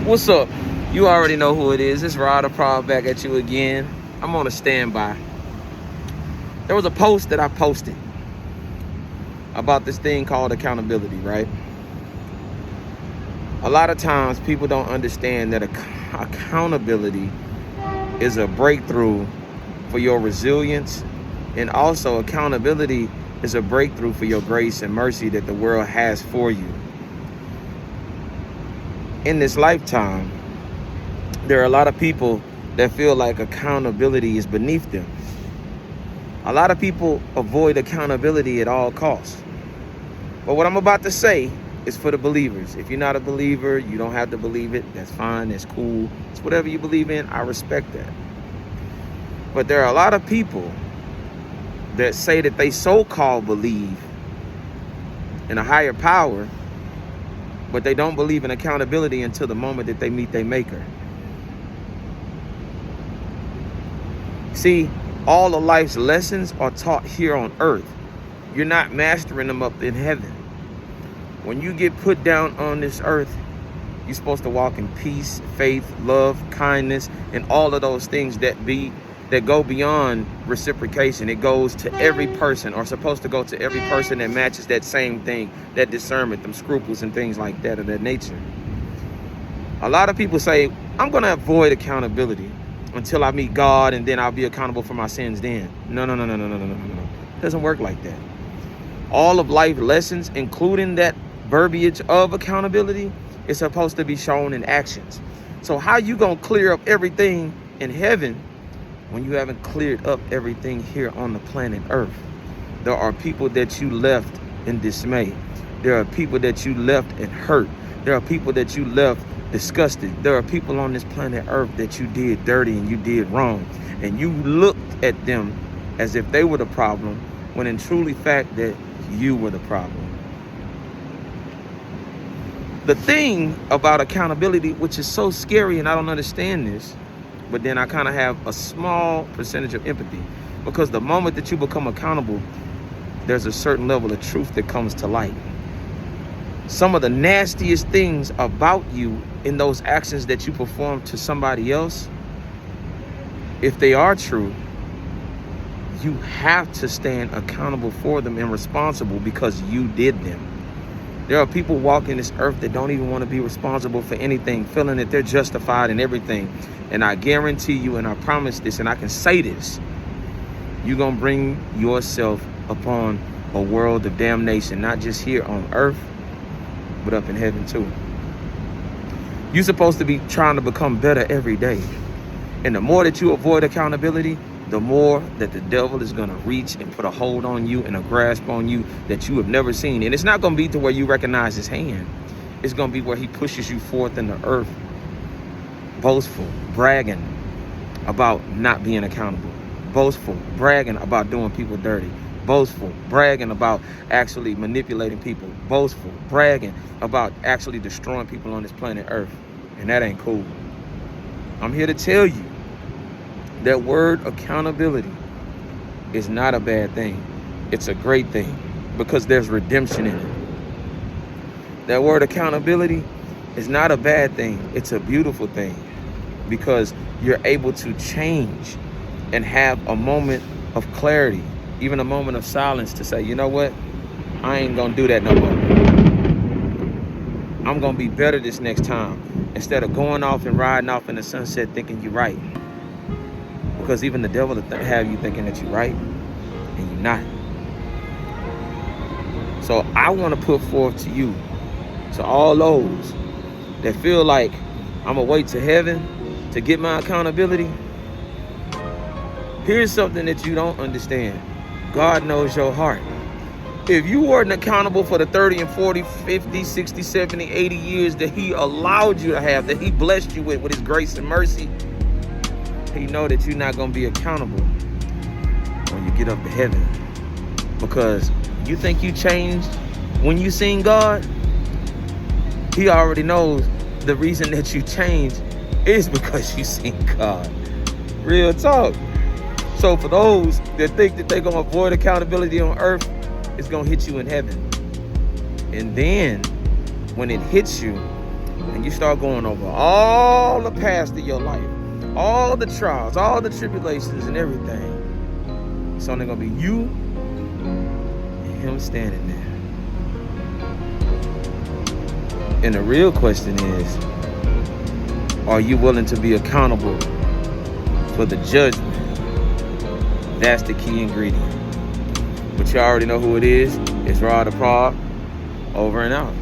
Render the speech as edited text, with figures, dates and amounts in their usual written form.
What's up? You already know who it is. It's Ryder Proud back at you again. I'm on a standby. There was a post that I posted about this thing called accountability, right? A lot of times people don't understand that accountability is a breakthrough for your resilience, and also accountability is a breakthrough for your grace and mercy that the world has for you. In this lifetime, there are a lot of people that feel like accountability is beneath them. A lot of people avoid accountability at all costs. But what I'm about to say is for the believers. If you're not a believer, you don't have to believe it. That's fine. That's cool. It's whatever you believe in. I respect that. But there are a lot of people that say that they so-called believe in a higher power, but they don't believe in accountability until the moment that they meet their maker. See, all of life's lessons are taught here on earth. You're not mastering them up in heaven. When you get put down on this earth, you're supposed to walk in peace, faith, love, kindness, and all of those things that go beyond reciprocation. It goes to every person, or supposed to go to every person that matches that same thing, that discernment, them scruples and things like that of that nature. A lot of people say, I'm going to avoid accountability until I meet God, and then I'll be accountable for my sins then. No. It doesn't work like that. All of life lessons, including that verbiage of accountability, is supposed to be shown in actions. So how you going to clear up everything in heaven when you haven't cleared up everything here on the planet Earth? There are people that you left in dismay. There are people that you left in hurt. There are people that you left disgusted. There are people on this planet Earth that you did dirty and you did wrong. And you looked at them as if they were the problem, when in truly fact that you were the problem. The thing about accountability, which is so scary, and I don't understand this, but then I kind of have a small percentage of empathy, because the moment that you become accountable, there's a certain level of truth that comes to light. Some of the nastiest things about you in those actions that you perform to somebody else, if they are true, you have to stand accountable for them and responsible because you did them. There are people walking this earth that don't even want to be responsible for anything, feeling that they're justified in everything. And I guarantee you, and I promise this, and I can say this, you're going to bring yourself upon a world of damnation, not just here on earth, but up in heaven too. You're supposed to be trying to become better every day. And the more that you avoid accountability, the more that the devil is going to reach and put a hold on you and a grasp on you that you have never seen. And it's not going to be to where you recognize his hand. It's going to be where he pushes you forth in the earth, boastful, bragging about not being accountable, boastful, bragging about doing people dirty, boastful, bragging about actually manipulating people, boastful, bragging about actually destroying people on this planet Earth. And that ain't cool. I'm here to tell you that word accountability is not a bad thing. It's a great thing because there's redemption in it. That word accountability is not a bad thing. It's a beautiful thing because you're able to change and have a moment of clarity, even a moment of silence to say, you know what? I ain't gonna do that no more. I'm gonna be better this next time, instead of going off and riding off in the sunset thinking you're right. Because even the devil will have you thinking that you're right and you're not. So I want to put forth to you, to all those that feel like I'm gonna wait to heaven to get my accountability. Here's something that you don't understand. God knows your heart. If you weren't accountable for the 30 and 40, 50, 60, 70, 80 years that he allowed you to have, that he blessed you with his grace and mercy, he know that you're not going to be accountable when you get up to heaven. Because you think you changed when you seen God, he already knows the reason that you changed is because you seen God. Real talk. So for those that think that they're going to avoid accountability on earth, it's going to hit you in heaven. And then when it hits you and you start going over all the past of your life, all the trials, all the tribulations and everything, it's only going to be you and him standing there. And the real question is, are you willing to be accountable for the judgment? That's the key ingredient. But you already know who it is. It's Rod the Prod, over and out.